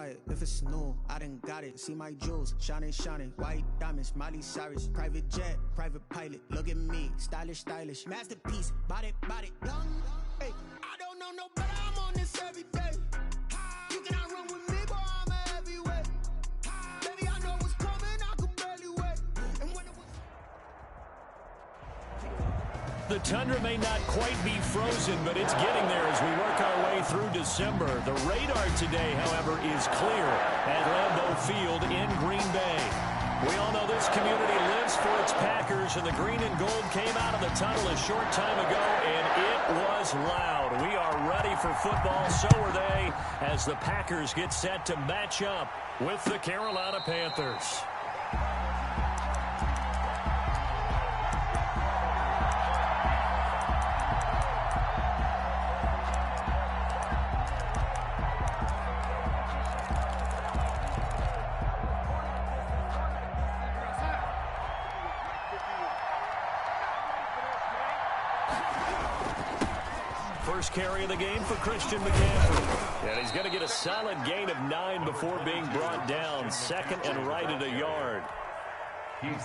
quiet if it's new. I done got it. See my jewels, shining, shining. White diamonds, Miley Cyrus. Private jet, private pilot. Look at me, stylish, stylish. Masterpiece, body, young. Hey, I don't know no better. I'm on this every day. You cannot run with me, boy. I'm a heavyweight. Baby, I know what's coming. I can barely wait. And when it was... The tundra may not quite be frozen, but it's getting there as we work our way through December. The radar today, however, is clear at Lambeau Field in Green Bay. We all know this community lives for its Packers, and the green and gold came out of the tunnel a short time ago, and it was loud. We are ready for football, so are they, as the Packers get set to match up with the Carolina Panthers. First carry of the game for Christian McCaffrey. And he's going to get a solid gain of 9 before being brought down. Second and right at a yard.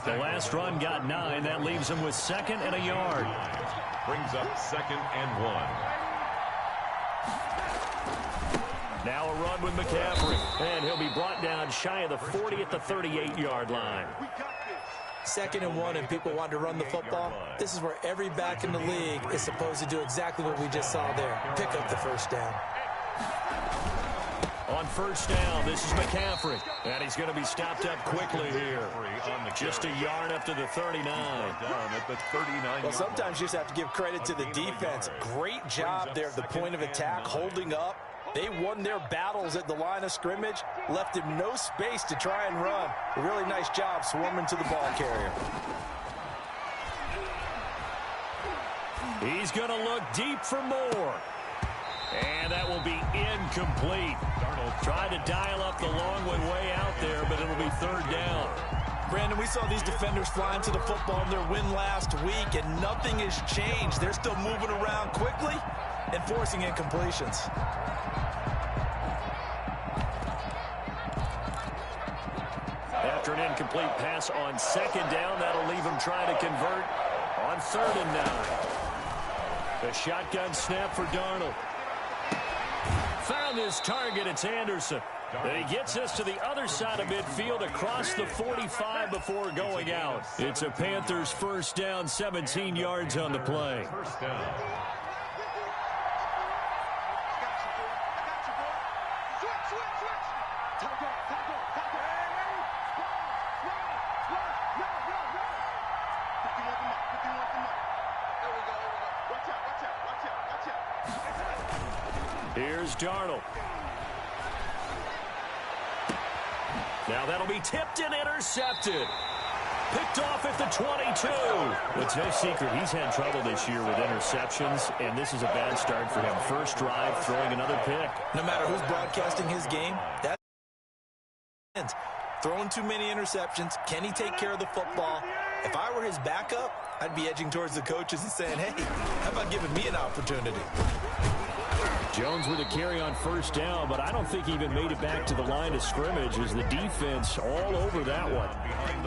The last run got 9. That leaves him with second and a yard. Brings up 2nd and 1. Now a run with McCaffrey. And he'll be brought down shy of the 40 at the 38-yard line. 2nd and 1 and people want to run the football. This is where every back in the league is supposed to do exactly what we just saw there. Pick up the first down. On first down, this is McCaffrey. And he's going to be stopped up quickly here. Just a yard up to the 39. Well, sometimes you just have to give credit to the defense. Great job there at the point of attack, holding up. They won their battles at the line of scrimmage, left him no space to try and run. A really nice job swarming to the ball carrier. He's going to look deep for more. And that will be incomplete. Darnold tried to dial up the long one way out there, but it'll be 3rd down. Brandon, we saw these defenders flying to the football in their win last week, and nothing has changed. They're still moving around quickly and forcing incompletions. After an incomplete pass on 2nd down, that'll leave him trying to convert on 3rd and 9. The shotgun snap for Darnold. Found his target. It's Anderson. And he gets us to the other side of midfield across the 45 before going out. It's a Panthers first down, 17 yards on the play. First down. Here's Darnold. Now that'll be tipped and intercepted. Picked off at the 22. It's no secret he's had trouble this year with interceptions, and this is a bad start for him. First drive, throwing another pick. No matter who's broadcasting his game, that's throwing too many interceptions. Can he take care of the football? If I were his backup, I'd be edging towards the coaches and saying, hey, how about giving me an opportunity? Jones with a carry on first down, but I don't think he even made it back to the line of scrimmage as the defense all over that one.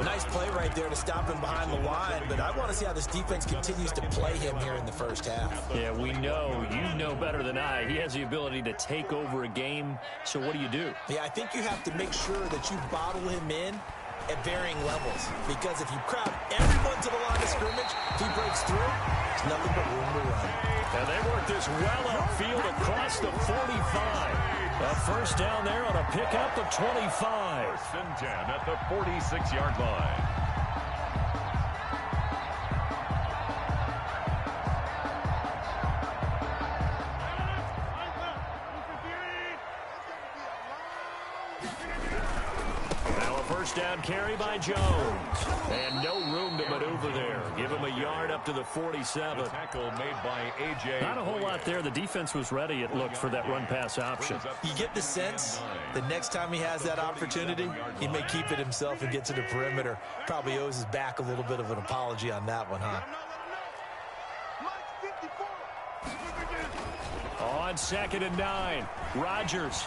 Nice play right there to stop him behind the line, but I want to see how this defense continues to play him here in the first half. Yeah, we know. You know better than I. He has the ability to take over a game, so what do? Yeah, I think you have to make sure that you bottle him in at varying levels, because if you crowd everyone to the line of scrimmage, if he breaks through, there's nothing but room to run. And they work this well upfield across the 45. A first down there on a pickup of 25. 1st and 10 at the 46-yard line. First down carry by Jones. And no room to maneuver there. Give him a yard up to the 47. The tackle made by A.J. Not a whole lot there. The defense was ready, it looked, for that run-pass option. You get the sense the next time he has that opportunity, he may keep it himself and get to the perimeter. Probably owes his back a little bit of an apology on that one, huh? On 2nd and 9, Rodgers.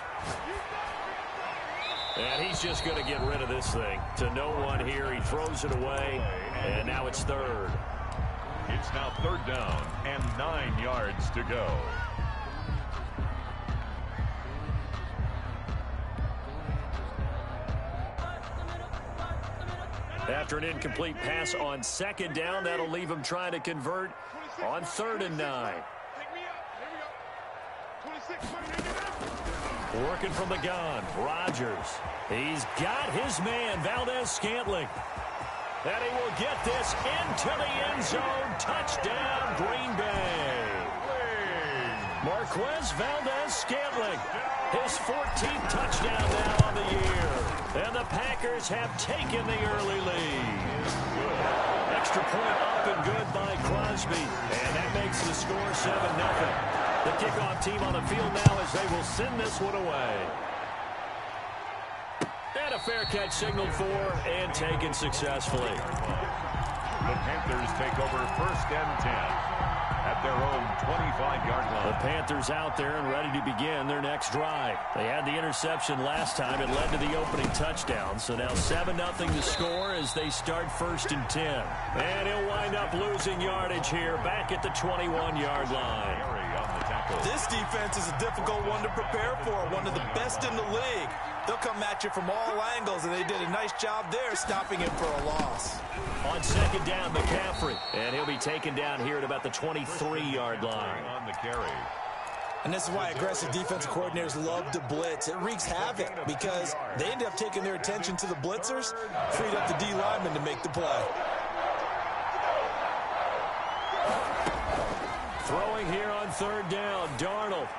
And he's just going to get rid of this thing. To no one here. He throws it away, and now it's third. It's now third down and 9 yards to go. After an incomplete pass on second down, that'll leave him trying to convert on 3rd and 9. Working from the gun, Rodgers. He's got his man, Valdez-Scantling. And he will get this into the end zone. Touchdown, Green Bay. Marquez Valdez-Scantling. His 14th touchdown now on the year. And the Packers have taken the early lead. Extra point up and good by Crosby. And that makes the score 7-0. The kickoff team on the field now as they will send this one away. And a fair catch signaled for and taken successfully. The Panthers take over 1st and 10 at their own 25-yard line. The Panthers out there and ready to begin their next drive. They had the interception last time. It led to the opening touchdown. So now 7-0 the score as they start 1st and 10. And he'll wind up losing yardage here back at the 21-yard line. This defense is a difficult one to prepare for, one of the best in the league. They'll come at you from all angles, and they did a nice job there stopping him for a loss. On 2nd down, McCaffrey, and he'll be taken down here at about the 23-yard line. On the carry. And this is why aggressive defensive coordinators love to blitz. It wreaks havoc because they end up taking their attention to the blitzers, freed up the D lineman to make the play. Throwing here on 3rd down, Darnold.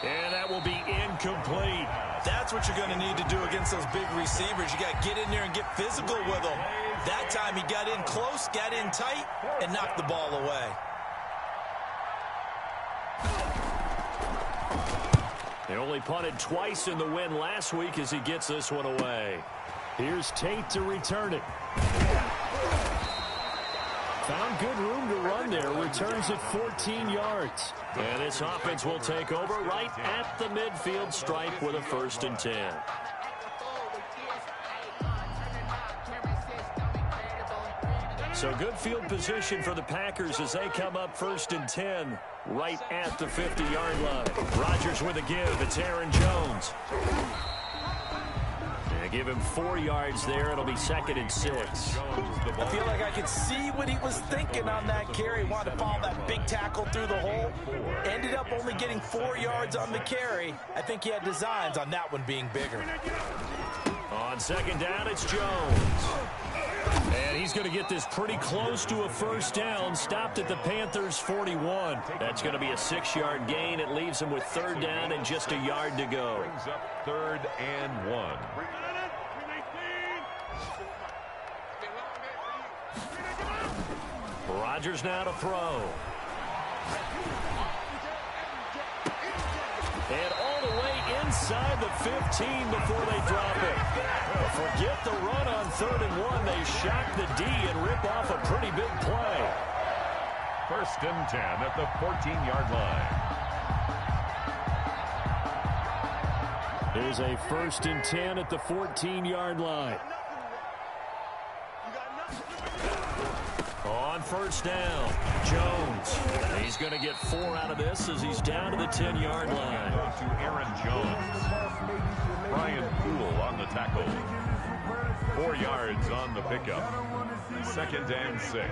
And that will be incomplete. That's what you're going to need to do against those big receivers. You got to get in there and get physical with them. That time he got in close, got in tight, and knocked the ball away. They only punted twice in the win last week as he gets this one away. Here's Tate to return it. Found good room to run there. Returns it 14 yards. And this offense will take over right at the midfield stripe with a 1st and 10. So good field position for the Packers as they come up 1st and 10 right at the 50-yard line. Rodgers with a give. It's Aaron Jones. Give him 4 yards there. It'll be 2nd and 6. I feel like I could see what he was thinking on that carry. Wanted to follow that big tackle through the hole. Ended up only getting 4 yards on the carry. I think he had designs on that one being bigger. On 2nd down, it's Jones. And he's going to get this pretty close to a 1st down. Stopped at the Panthers' 41. That's going to be a 6-yard gain. It leaves him with 3rd down and just a yard to go. Brings up 3rd and 1. Rodgers now to throw. And all the way inside the 15 before they drop it. Forget the run on 3rd and 1. They shock the D and rip off a pretty big play. 1st and 10 at the 14-yard line. There's a 1st and 10 at the 14-yard line. On 1st down, Jones. He's going to get 4 out of this as he's down to the 10-yard line. To Aaron Jones. Brian Poole on the tackle. 4 yards on the pickup. 2nd and 6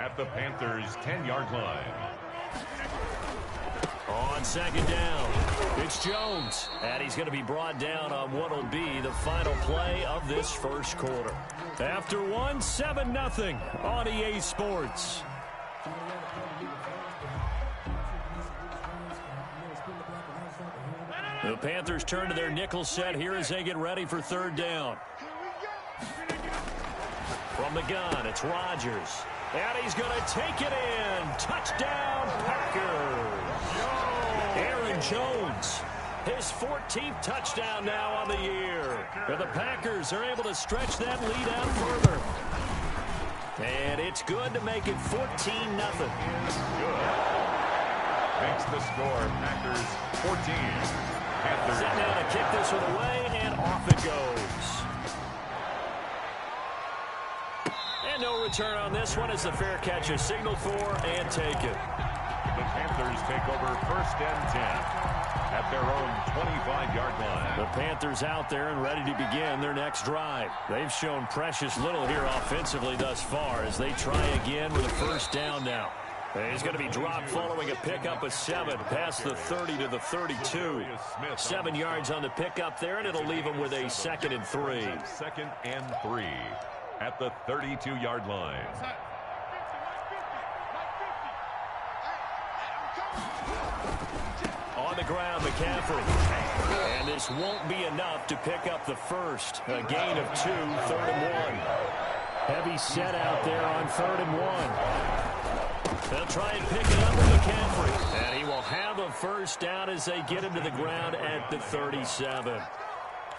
at the Panthers' 10-yard line. On 2nd down, it's Jones. And he's going to be brought down on what will be the final play of this 1st quarter. After 1, 7-0 on EA Sports. The Panthers turn to their nickel set here as they get ready for 3rd down. From the gun, it's Rodgers. And he's going to take it in. Touchdown, Packers. Aaron Jones, his 14th touchdown now on the year. And the Packers are able to stretch that lead out further. And it's good to make it 14-0. Good. Makes the score Packers 14. Panthers setting out a kick this one away, and off it goes. And no return on this one as the fair catch is signaled for and taken. The Panthers take over 1st and 10 at their own 25-yard line. The Panthers out there and ready to begin their next drive. They've shown precious little here offensively thus far as they try again with a first down now. He's going to be dropped following a pickup of 7 past the 30 to the 32. 7 yards on the pickup there, and it'll leave him with a 2nd and 3. 2nd and 3 at the 32-yard line. On the ground, McCaffrey. And this won't be enough to pick up the first. A gain of 2, 3rd and 1. Heavy set out there on 3rd and 1. They'll try and pick it up with McCaffrey. And he will have a first down as they get him to the ground at the 37.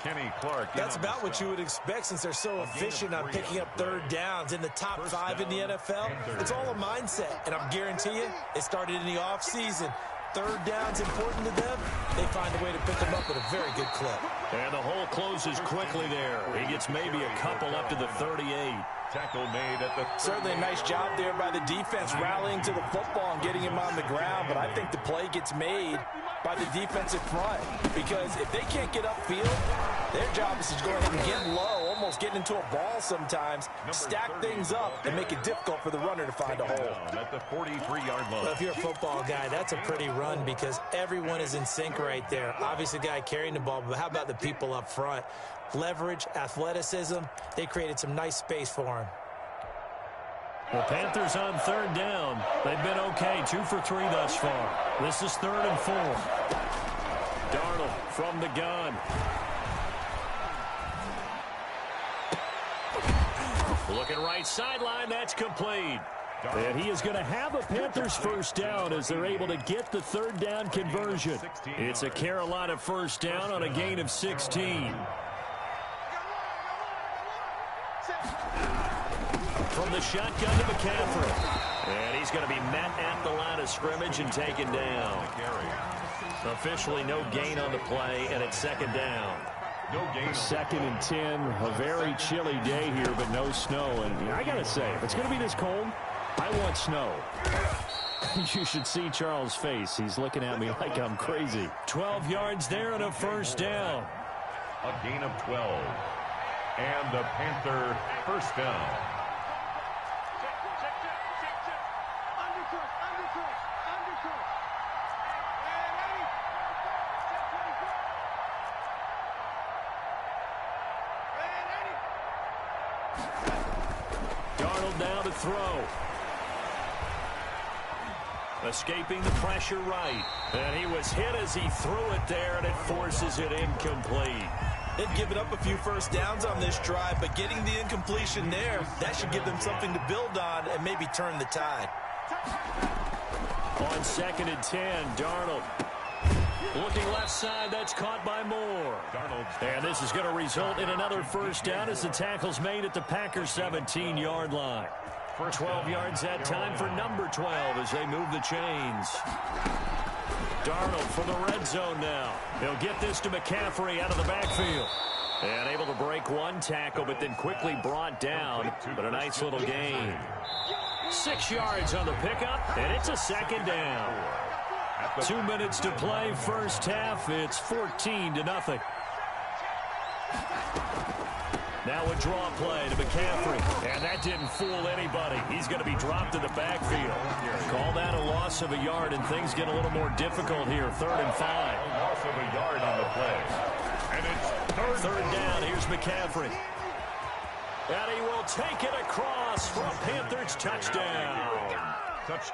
Kenny Clark. That's about what you would expect since they're so efficient on picking up 3rd downs in the top 5 in the NFL. It's all a mindset, and I'm guarantee you it started in the offseason. 3rd down's important to them. They find a way to pick them up at a very good clip. And the hole closes quickly there. He gets maybe a couple up to the 38. Tackle made at the 38. Certainly a nice job there by the defense rallying to the football and getting him on the ground, but I think the play gets made by the defensive front because if they can't get upfield, their job is to go ahead and get low, almost getting into a ball sometimes, stack things up, and make it difficult for the runner to find a hole. At the 43-yard line. Well, if you're a football guy, that's a pretty run because everyone is in sync right there. Obviously, the guy carrying the ball, but how about the people up front? Leverage, athleticism, they created some nice space for him. The Panthers on 3rd down. They've been okay, 2 for 3 thus far. This is 3rd and 4. Darnold from the gun. Looking right sideline, that's complete. And he is going to have a Panthers first down as they're able to get the 3rd down conversion. It's a Carolina first down on a gain of 16. From the shotgun to McCaffrey. And he's going to be met at the line of scrimmage and taken down. Officially no gain on the play, and it's 2nd down. No gain. 2nd and 10. A very chilly day here, but no snow. And I got to say, if it's going to be this cold, I want snow. You should see Charles' face. He's looking at me like I'm crazy. 12 yards there and a first down. A gain of 12. And the Panther first down. Darnold now to throw. Escaping the pressure right. And he was hit as he threw it there, and it forces it incomplete. They've given up a few first downs on this drive, but getting the incompletion there, that should give them something to build on and maybe turn the tide. On 2nd and 10, Darnold. Looking left side, that's caught by Moore. And this is going to result in another first down as the tackle's made at the Packers' 17-yard line. 12 yards that time for number 12 as they move the chains. Darnold for the red zone now. He'll get this to McCaffrey out of the backfield. And able to break one tackle, but then quickly brought down. But a nice little gain. 6 yards on the pickup, and it's a 2nd down. 2 minutes to play, first half. It's 14-0. Now a draw play to McCaffrey. And that didn't fool anybody. He's going to be dropped in the backfield. Call that a loss of a yard, and things get a little more difficult here. 3rd and 5. Loss of a yard on the play. And it's third down. Here's McCaffrey. And he will take it across for a Panthers touchdown.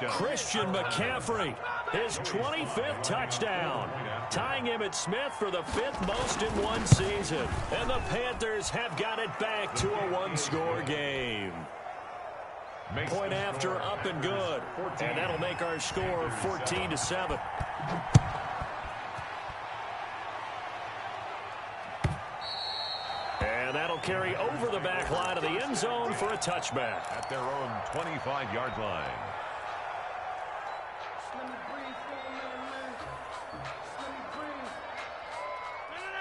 Christian McCaffrey, his 25th touchdown, tying him at Smith for the 5th most in one season. And the Panthers have got it back to a one-score game. Point after, up and good. And that'll make our score 14-7. And that'll carry over the back line of the end zone for a touchback. At their own 25-yard line.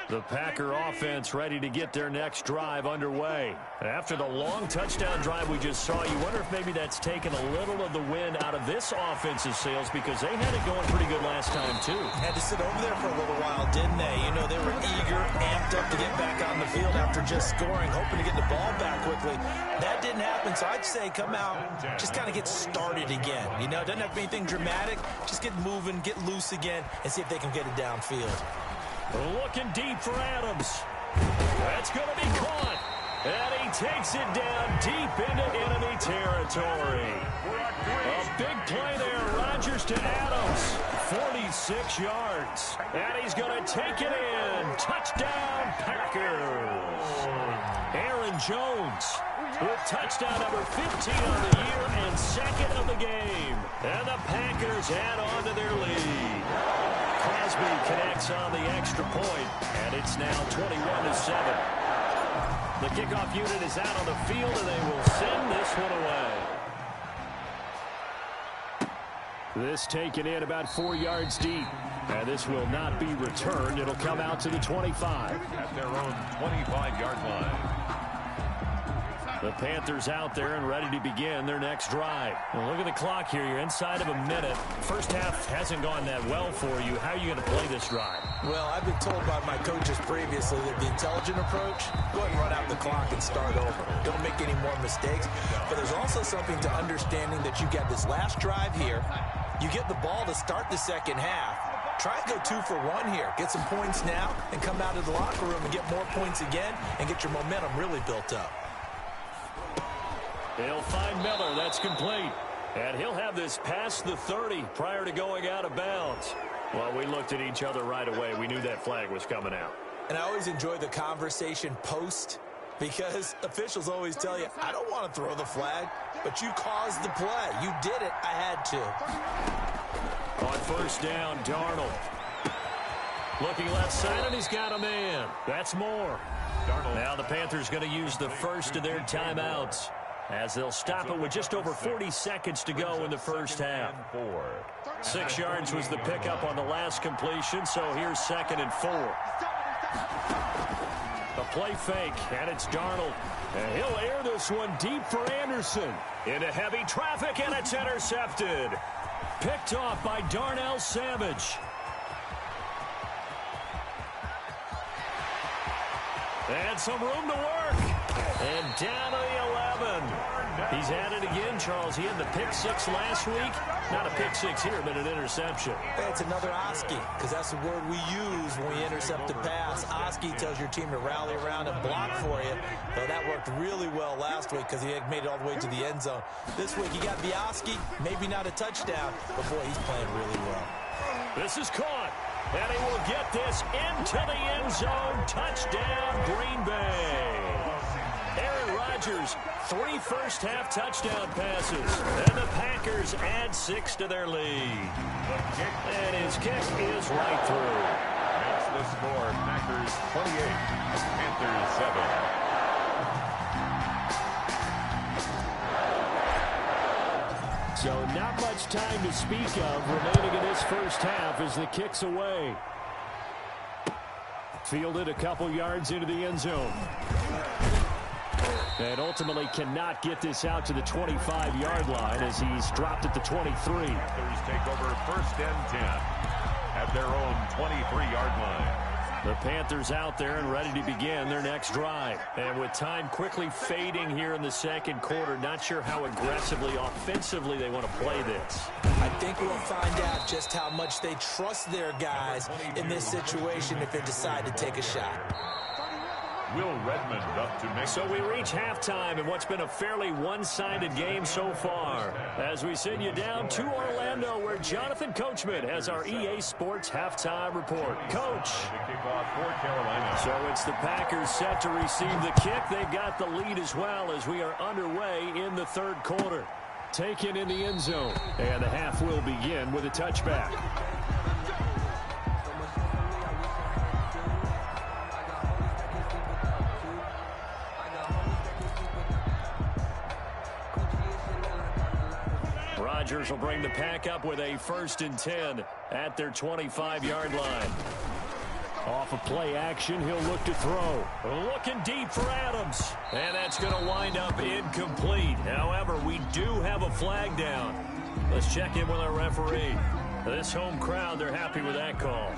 The Packer offense ready to get their next drive underway. After the long touchdown drive we just saw, you wonder if maybe that's taken a little of the wind out of this offense's sails because they had it going pretty good last time, too. Had to sit over there for a little while, didn't they? You know, they were eager, amped up to get back on the field after just scoring, hoping to get the ball back quickly. That didn't happen, so I'd say come out, just kind of get started again. You know, it doesn't have to be anything dramatic. Just get moving, get loose again, and see if they can get it downfield. Looking deep for Adams. That's going to be caught. And he takes it down deep into enemy territory. A big play there. Rodgers to Adams. 46 yards. And he's going to take it in. Touchdown, Packers. Aaron Jones with touchdown number 15 on the year and second of the game. And the Packers add on to their lead. Crosby connects on the extra point, and it's now 21-7. The kickoff unit is out on the field, and they will send this one away. This taken in about 4 yards deep, and this will not be returned. It'll come out to the 25. At their own 25-yard line. The Panthers out there and ready to begin their next drive. Well, look at the clock here. You're inside of a minute. First half hasn't gone that well for you. How are you going to play this drive? Well, I've been told by my coaches previously that the intelligent approach, go ahead and run out the clock and start over. Don't make any more mistakes. But there's also something to understanding that you get this last drive here. You get the ball to start the second half. Try and go 2 for 1 here. Get some points now and come out of the locker room and get more points again and get your momentum really built up. He'll find Miller. That's complete. And he'll have this past the 30 prior to going out of bounds. Well, we looked at each other right away. We knew that flag was coming out. And I always enjoy the conversation post because officials always tell you, I don't want to throw the flag, but you caused the play. You did it. I had to. On first down, Darnold. Looking left side, and he's got a man. That's more. Now the Panthers going to use the first of their timeouts, as they'll stop it with just over 40 seconds to go in the first half. 6 yards was the pickup on the last completion, so here's 2nd and 4. A play fake, and it's Darnold. And he'll air this one deep for Anderson. Into heavy traffic, and it's intercepted. Picked off by Darnell Savage. And some room to work. And down to the 11. He's at it again, Charles. He had the pick 6 last week. Not a pick 6 here, but an interception. It's another Oski, because that's the word we use when we intercept a pass. Oski tells your team to rally around and block for you. Though that worked really well last week because he had made it all the way to the end zone. This week he got Oski, maybe not a touchdown, but boy, he's playing really well. This is caught. And he will get this into the end zone. Touchdown, Green Bay. Aaron Rodgers, 3 first-half touchdown passes. And the Packers add 6 to their lead. And his kick is right through. Makes the score Packers 28, Panthers 7. So not much time to speak of remaining in this first half as the kick's away. Fielded a couple yards into the end zone. And ultimately cannot get this out to the 25-yard line as he's dropped at the 23. Panthers take over 1st and 10 at their own 23-yard line. The Panthers out there and ready to begin their next drive. And with time quickly fading here in the second quarter, not sure how aggressively, offensively they want to play this. I think we'll find out just how much they trust their guys in this situation if they decide to take a shot. Will Redmond up to make. So we reach halftime in what's been a fairly one-sided game so far. As we send you down to Orlando, where Jonathan Coachman has our EA Sports halftime report. Coach. The kickoff for Carolina. So it's the Packers set to receive the kick. They've got the lead as well as we are underway in the third quarter. Taken in the end zone. And the half will begin with a touchback. Rodgers will bring the pack up with a 1st and 10 at their 25-yard line. Off of play action, he'll look to throw. Looking deep for Adams. And that's going to wind up incomplete. However, we do have a flag down. Let's check in with our referee. This home crowd, they're happy with that call.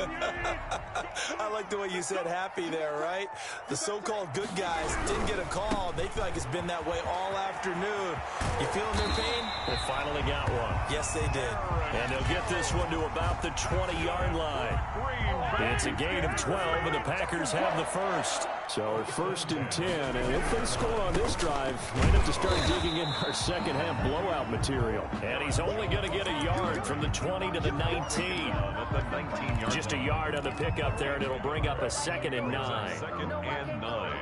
I like the way you said happy there, right? The so-called good guys didn't get a call. They feel like it's been that way all afternoon. You feeling their pain? They finally got one. Yes, they did. And they'll get this one to about the 20-yard line. It's a gain of 12, and the Packers have the first. So 1st and 10, and if they score on this drive, might have to start digging in our second-half blowout material. And he's only going to get a yard from the 20 to the 19. Just a yard on the pickup there, and it'll bring up a 2nd and 9. 2nd and 9.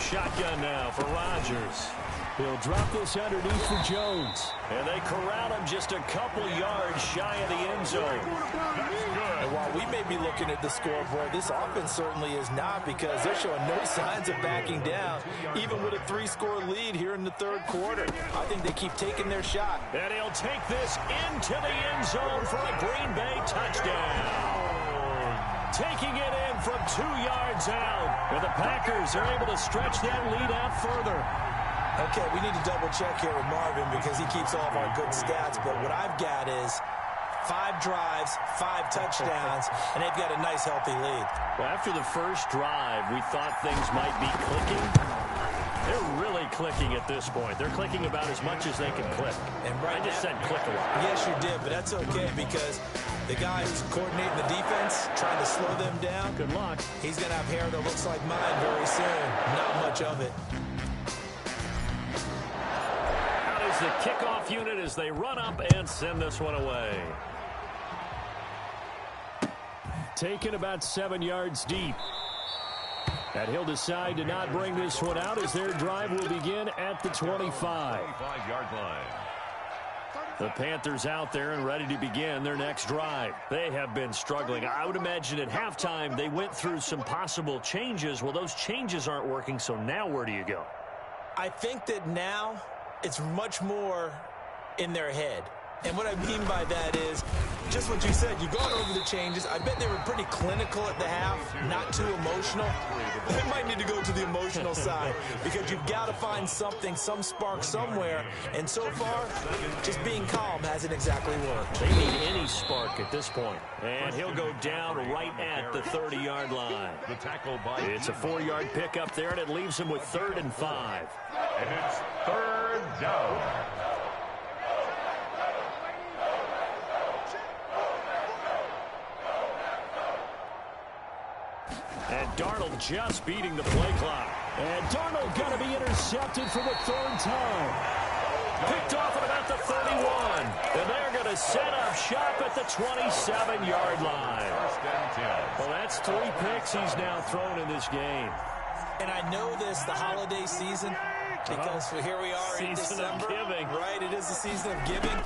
Shotgun now for Rodgers. He'll drop this underneath for Jones. And they corral him just a couple yards shy of the end zone. And while we may be looking at the scoreboard, this offense certainly is not, because they're showing no signs of backing down, even with a 3-score lead here in the 3rd quarter. I think they keep taking their shot. And he'll take this into the end zone for a Green Bay touchdown. Taking it in from 2 yards out. And the Packers are able to stretch that lead out further. Okay, we need to double-check here with Marvin, because he keeps all of our good stats. But what I've got is 5 drives, 5 touchdowns, and they've got a nice, healthy lead. Well, after the first drive, we thought things might be clicking. They're really clicking at this point. They're clicking about as much as they can click. And I just said click a lot. Yes, you did, but that's okay, because the guy who's coordinating the defense, trying to slow them down, good luck. He's going to have hair that looks like mine very soon. Not much of it. Out is the kickoff unit as they run up and send this one away. Taken about 7 yards deep. And he'll decide to not bring this one out as their drive will begin at the 25. 25-yard line. The Panthers out there and ready to begin their next drive. They have been struggling. I would imagine at halftime they went through some possible changes. Well, those changes aren't working, so now where do you go? I think that now it's much more in their head. And what I mean by that is just what you said. You've gone over the changes. I bet they were pretty clinical at the half, not too emotional. They might need to go to the emotional side, because you've got to find something, some spark somewhere. And so far, just being calm hasn't exactly worked. They need any spark at this point. And he'll go down right at the 30-yard line. The tackle by it's a 4-yard pickup there, and it leaves him with 3rd and 5. And it's 3rd down. And Darnold just beating the play clock. And Darnold going to be intercepted for the 3rd time. Picked off at about the 31. And they're going to set up shop at the 27-yard line. Well, that's 3 picks he's now thrown in this game. And I know this, the holiday season, because here we are in December. Season of giving. Right, it is the season of giving.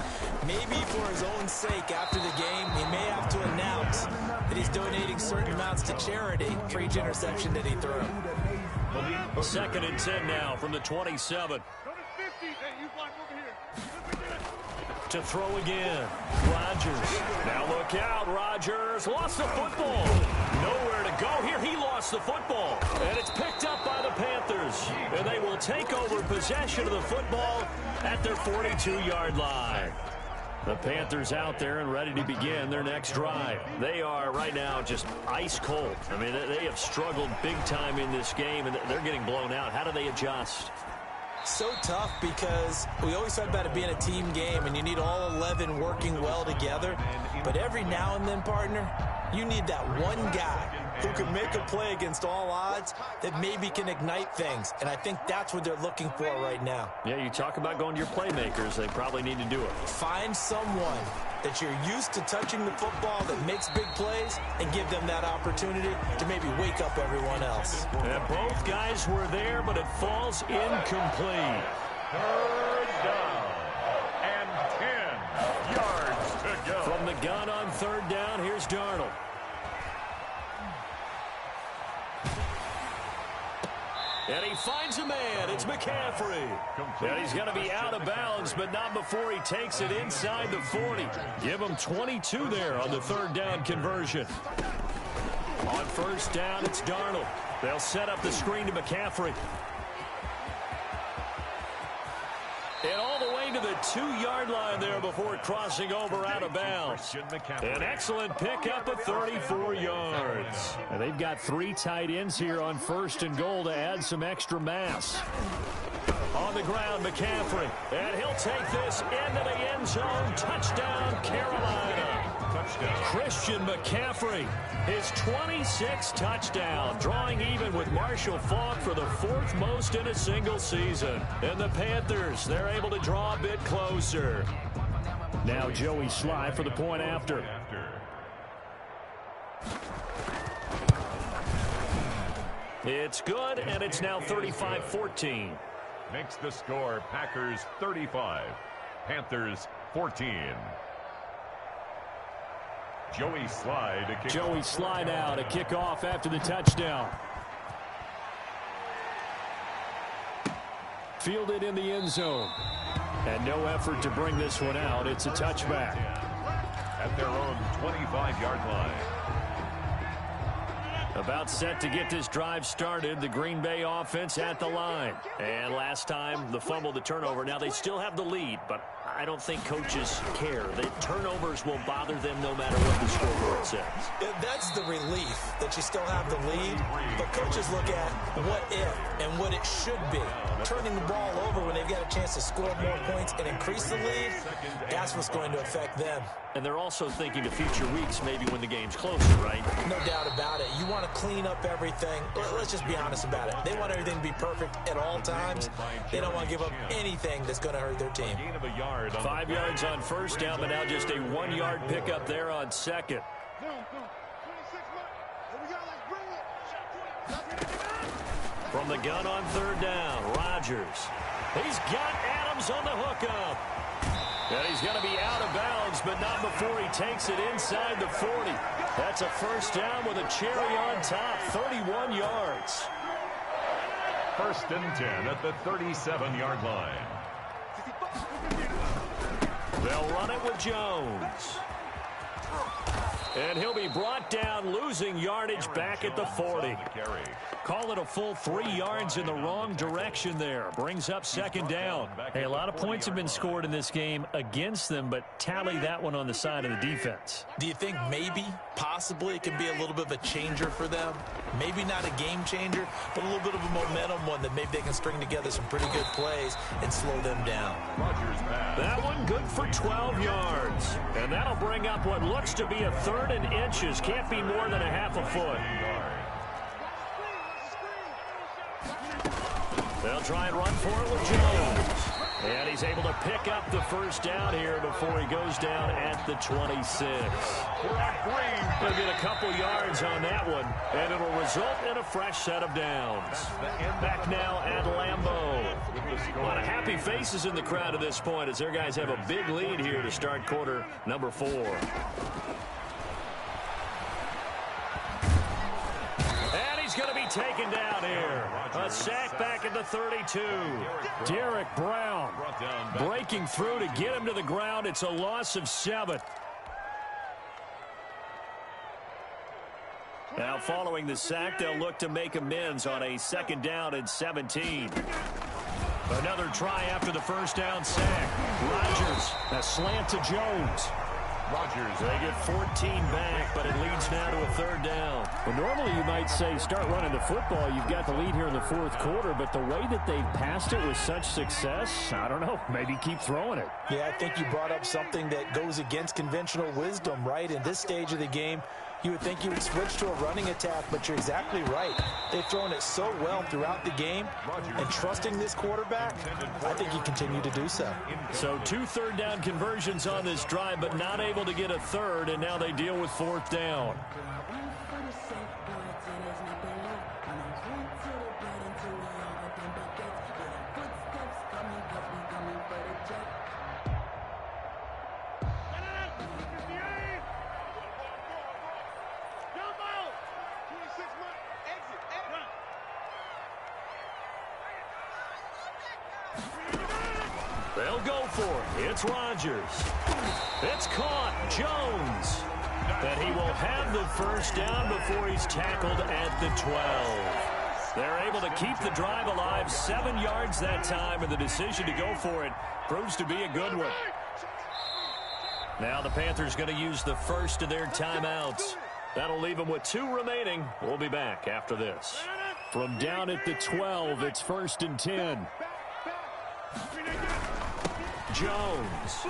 Maybe for his own sake after the game, he may have to announce that he's donating certain amounts to charity for each interception that he threw. 2nd and 10 now from the 27. To throw again. Rodgers. Now look out. Rodgers lost the football. Nowhere to go here. He lost the football. And it's picked up by the Panthers. And they will take over possession of the football at their 42-yard line. The Panthers out there and ready to begin their next drive. They are right now just ice cold. I mean, they have struggled big time in this game, and they're getting blown out. How do they adjust? So tough, because we always talk about it being a team game, and you need all 11 working well together. But every now and then, partner, you need that one guy who can make a play against all odds that maybe can ignite things. And I think that's what they're looking for right now. Yeah, you talk about going to your playmakers. They probably need to do it. Find someone that you're used to touching the football that makes big plays and give them that opportunity to maybe wake up everyone else. And both guys were there, but it falls incomplete. 3rd down and 10 yards to go. From the gun on 3rd down, here's Darnold. And he finds a man. It's McCaffrey. And he's going to be out of bounds, but not before he takes it inside the 40. Give him 22 there on the third down conversion. On first down, it's Darnold. They'll set up the screen to McCaffrey. And all the way to the 2-yard line there before crossing over out of bounds. An excellent pickup of 34 yards. And they've got 3 tight ends here on first and goal to add some extra mass. On the ground, McCaffrey. And he'll take this into the end zone. Touchdown, Carolina. Christian McCaffrey, his 26th touchdown, drawing even with Marshall Faulk for the 4th most in a single season. And the Panthers, they're able to draw a bit closer. Now Joey Sly for the point after. It's good, and it's now 35-14. Makes the score Packers 35, Panthers 14. Joey Sly now to kick off after the touchdown. Fielded in the end zone. And no effort to bring this one out. It's a touchback. At their own 25-yard line. About set to get this drive started. The Green Bay offense at the line. And last time, the fumble, the turnover. Now they still have the lead, but I don't think coaches care. The turnovers will bother them no matter what the scoreboard says. That's the relief that you still have the lead. But coaches look at what if and what it should be. Turning the ball over when they've got a chance to score more points and increase the lead, that's what's going to affect them. And they're also thinking to future weeks, maybe when the game's closer, right? No doubt about it. You want to clean up everything. Let's just be honest about it. They want everything to be perfect at all times. They don't want to give up anything that's going to hurt their team. 5 yards on first down, but now just a 1-yard pickup there on second. From the gun on third down, Rodgers. He's got Adams on the hookup. And he's going to be out of bounds, but not before he takes it inside the 40. That's a first down with a cherry on top, 31 yards. First and 10 at the 37-yard line. They'll run it with Jones. And he'll be brought down, losing yardage back at the 40. Call it a full 3 yards in the wrong direction there. Brings up second down. Hey, a lot of points have been scored in this game against them, but tally that one on the side of the defense. Do you think maybe, possibly, it could be a little bit of a changer for them? Maybe not a game changer, but a little bit of a momentum one that maybe they can string together some pretty good plays and slow them down. That one good for 12 yards. And that'll bring up what looks to be a third and inches. Can't be more than a half a foot. They'll try and run for it with Jones. And he's able to pick up the first down here before he goes down at the 26. They'll get a couple yards on that one, and it'll result in a fresh set of downs. Back now at Lambeau. A lot of happy faces in the crowd at this point as their guys have a big lead here to start quarter number 4. Going to be taken down here. A sack back at the 32. Derek Brown breaking through to get him to the ground. It's a loss of 7. Now following the sack, they'll look to make amends on a second down and 17. Another try after the first down sack. Rodgers, a slant to Jones. Rodgers. They get 14 back, but it leads now to a third down. Well, normally you might say start running the football. You've got the lead here in the fourth quarter, but the way that they've passed it with such success, I don't know, maybe keep throwing it. Yeah, I think you brought up something that goes against conventional wisdom, right? In this stage of the game, you would think you would switch to a running attack, but you're exactly right. They've thrown it so well throughout the game, and trusting this quarterback, I think you continue to do so. So 2 third down conversions on this drive, but not able to get a third, and now they deal with fourth down. They'll go for it. It's Rodgers. It's caught. Jones. And he will have the first down before he's tackled at the 12. They're able to keep the drive alive. 7 yards that time, and the decision to go for it proves to be a good one. Now the Panthers going to use the first of their timeouts. That'll leave them with 2 remaining. We'll be back after this. From down at the 12, it's 1st and 10. Jones.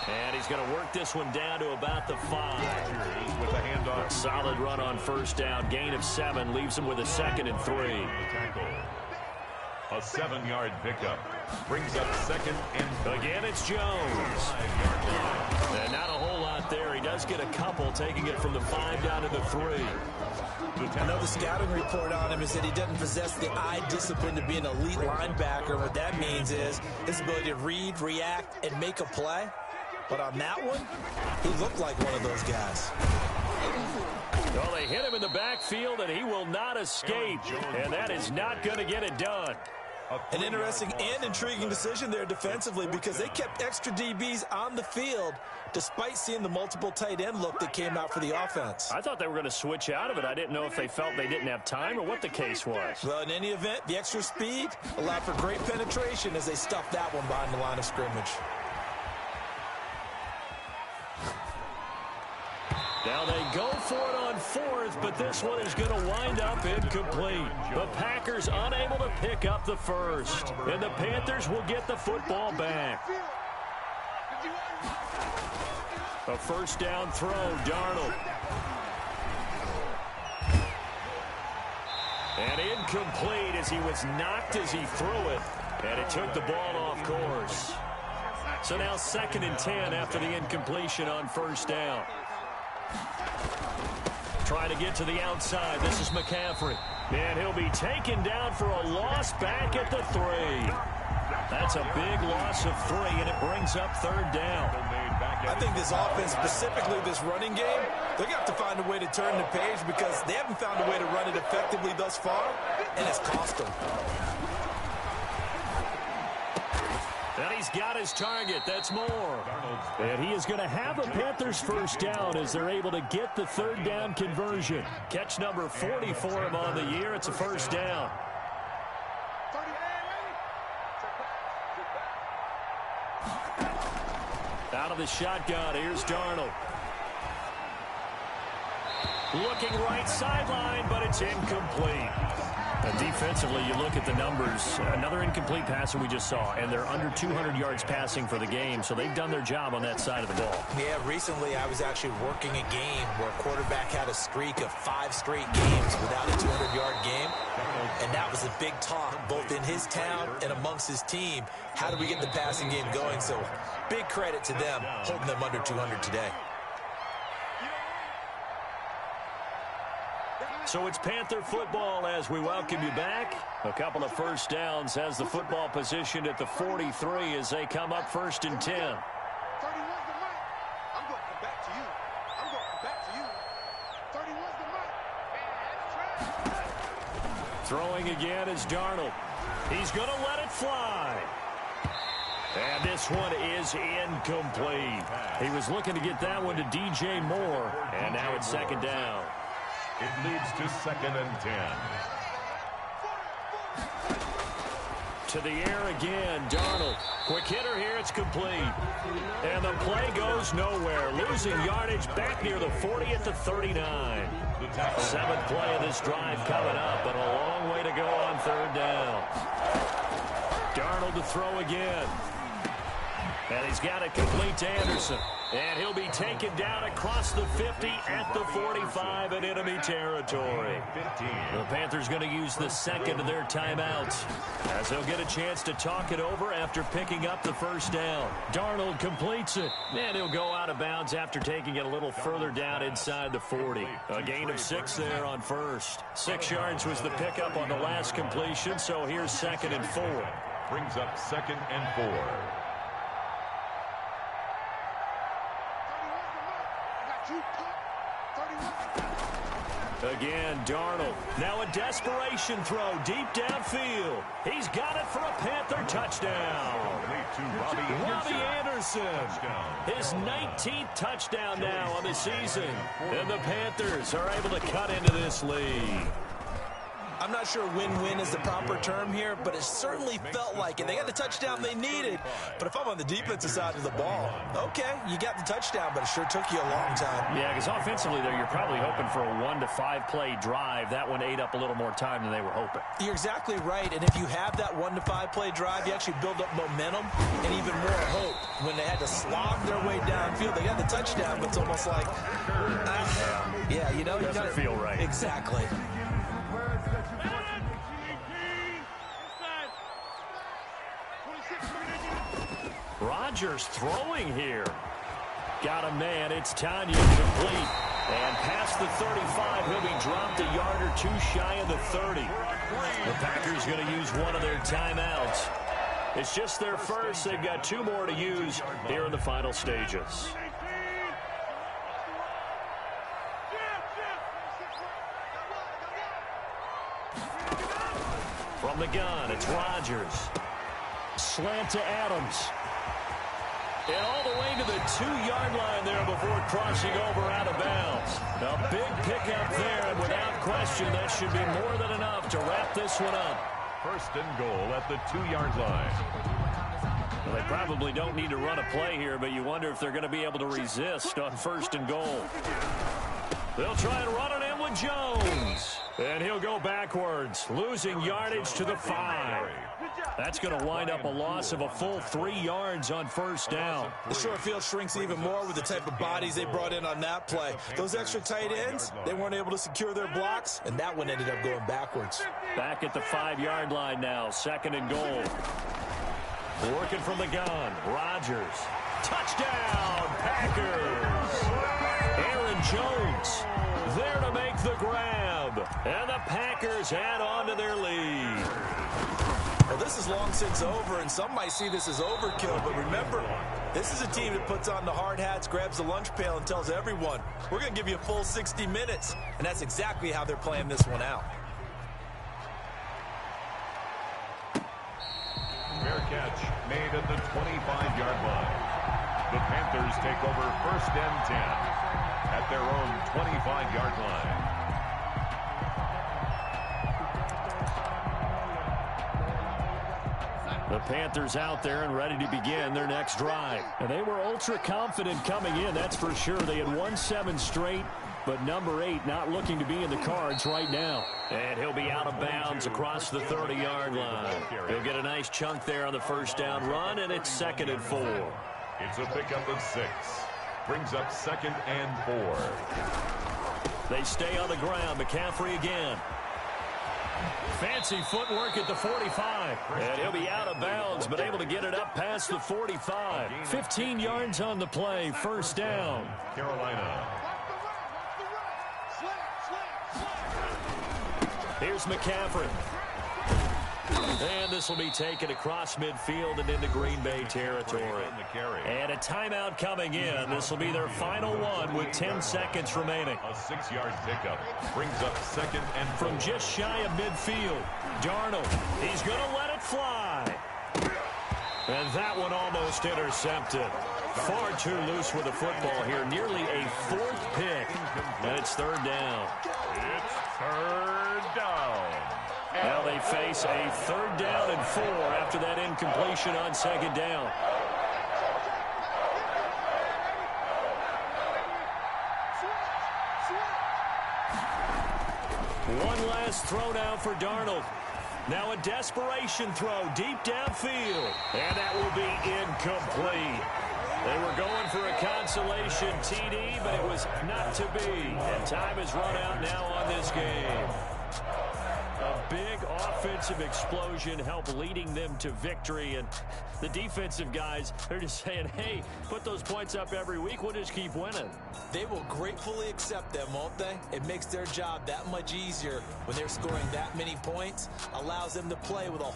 And he's going to work this one down to about the 5. With a handoff. A solid run on first down. Gain of 7 leaves him with a 2nd and 3. A 7-yard pickup brings up 2nd and 3. Again, it's Jones. And not a whole lot there. He does get a couple, taking it from the 5 down to the 3. I know the scouting report on him is that he doesn't possess the eye discipline to be an elite linebacker. What that means is his ability to read, react, and make a play. But on that one, he looked like one of those guys. Well, they hit him in the backfield, and he will not escape. And that is not going to get it done. An interesting and intriguing decision there defensively, because they kept extra DBs on the field despite seeing the multiple tight end look that came out for the offense. I thought they were going to switch out of it. I didn't know if they felt they didn't have time or what the case was. Well, in any event, the extra speed allowed for great penetration as they stuffed that one behind the line of scrimmage. Now they go for it on 4th, but this one is going to wind up incomplete. The Packers unable to pick up the first, and the Panthers will get the football back. A first down throw, Darnold. And incomplete as he was knocked as he threw it, and it took the ball off course. So now 2nd and 10 after the incompletion on first down. Trying to get to the outside. This is McCaffrey. And he'll be taken down for a loss back at the 3. That's a big loss of 3, and it brings up 3rd down. I think this offense, specifically this running game, they're going to have to find a way to turn the page because they haven't found a way to run it effectively thus far, and it's cost them. And he's got his target. That's more. And he is going to have a Panthers first down as they're able to get the 3rd down conversion. Catch number 40 for him on the year. It's a first down. Out of the shotgun, here's Darnold. Looking right sideline, but it's incomplete. Defensively, you look at the numbers. Another incomplete passer we just saw, and they're under 200 yards passing for the game, so they've done their job on that side of the ball. Yeah, recently I was actually working a game where a quarterback had a streak of 5 straight games without a 200-yard game, and that was a big talk both in his town and amongst his team. How do we get the passing game going? So big credit to them holding them under 200 today. So it's Panther football as we welcome you back. A couple of first downs has the football positioned at the 43 as they come up 1st and 10. Throwing again is Darnold. He's going to let it fly. And this one is incomplete. He was looking to get that one to DJ Moore, and now it's 2nd down. It leads to 2nd and 10. To the air again, Darnold. Quick hitter here, it's complete. And the play goes nowhere. Losing yardage back near the 40 at the 39. 7th play of this drive coming up, but a long way to go on 3rd down. Darnold to throw again. And he's got it complete to Anderson. And he'll be taken down across the 50 at the 45 in enemy territory. The Panthers going to use the 2nd of their timeouts as they'll get a chance to talk it over after picking up the first down. Darnold completes it, and he'll go out of bounds after taking it a little further down inside the 40. A gain of 6 there on first. 6 yards was the pickup on the last completion, so here's 2nd and 4. Brings up 2nd and 4. Again, Darnold. Now a desperation throw deep downfield. He's got it for a Panther touchdown. Robbie Anderson. His 19th touchdown now on the season. And the Panthers are able to cut into this lead. I'm not sure win-win is the proper term here, but it certainly felt like it. They got the touchdown they needed. But if I'm on the defensive side of the ball, okay, you got the touchdown, but it sure took you a long time. Yeah, because offensively there, you're probably hoping for a 1 to 5 play drive. That one ate up a little more time than they were hoping. You're exactly right, and if you have that 1 to 5 play drive, you actually build up momentum and even more hope. When they had to slog their way downfield, they got the touchdown, but it's almost like, yeah, you know, doesn't feel right. Exactly. Rodgers throwing here. Got a man. It's Tanya complete. And past the 35, he'll be dropped a yard or two shy of the 30. The Packers going to use one of their timeouts. It's just their first. They've got 2 more to use here in the final stages. From the gun, it's Rodgers. Slant to Adams. And all the way to the 2-yard line there before crossing over out of bounds. A big pickup there, and without question, that should be more than enough to wrap this one up. First and goal at the 2-yard line. Well, they probably don't need to run a play here, but you wonder if they're going to be able to resist on first and goal. They'll try and run it in with Jones. And he'll go backwards, losing yardage to the 5. That's going to wind up a loss of a full 3 yards on first down. The short field shrinks even more with the type of bodies they brought in on that play. Those extra tight ends, they weren't able to secure their blocks, and that one ended up going backwards. Back at the 5-yard line now, second and goal. Working from the gun, Rodgers. Touchdown, Packers! Aaron Jones there to make the grab. And the Packers add on to their lead. Well, this is long since over, and some might see this as overkill, but remember, this is a team that puts on the hard hats, grabs the lunch pail, and tells everyone, we're going to give you a full 60 minutes, and that's exactly how they're playing this one out. Fair catch made at the 25-yard line. The Panthers take over first and 10 at their own 25-yard line. The Panthers out there and ready to begin their next drive. And they were ultra confident coming in, that's for sure. They had won 7 straight, but number 8 not looking to be in the cards right now. And he'll be out of bounds across the 30-yard line. He'll get a nice chunk there on the first down run, and it's 2nd and 4. It's a pickup of 6. Brings up 2nd and 4. They stay on the ground. McCaffrey again. Fancy footwork at the 45. And he'll be out of bounds, but able to get it up past the 45. 15 yards on the play. First down. Carolina. Here's McCaffrey. And this will be taken across midfield and into Green Bay territory. And a timeout coming in. This will be their final one with 10 seconds remaining. A 6-yard pickup brings up 2nd and 4. From just shy of midfield, Darnold. He's going to let it fly. And that one almost intercepted. Far too loose with the football here. Nearly a 4th pick. And it's 3rd down. It's 3rd down. Now they face a 3rd down and 4 after that incompletion on 2nd down. One last throw now for Darnold. Now a desperation throw deep downfield. And that will be incomplete. They were going for a consolation TD, but it was not to be. And time has run out now on this game. A big offensive explosion helped leading them to victory. And the defensive guys, they're just saying, hey, put those points up every week. We'll just keep winning. They will gratefully accept them, won't they? It makes their job that much easier when they're scoring that many points. Allows them to play with a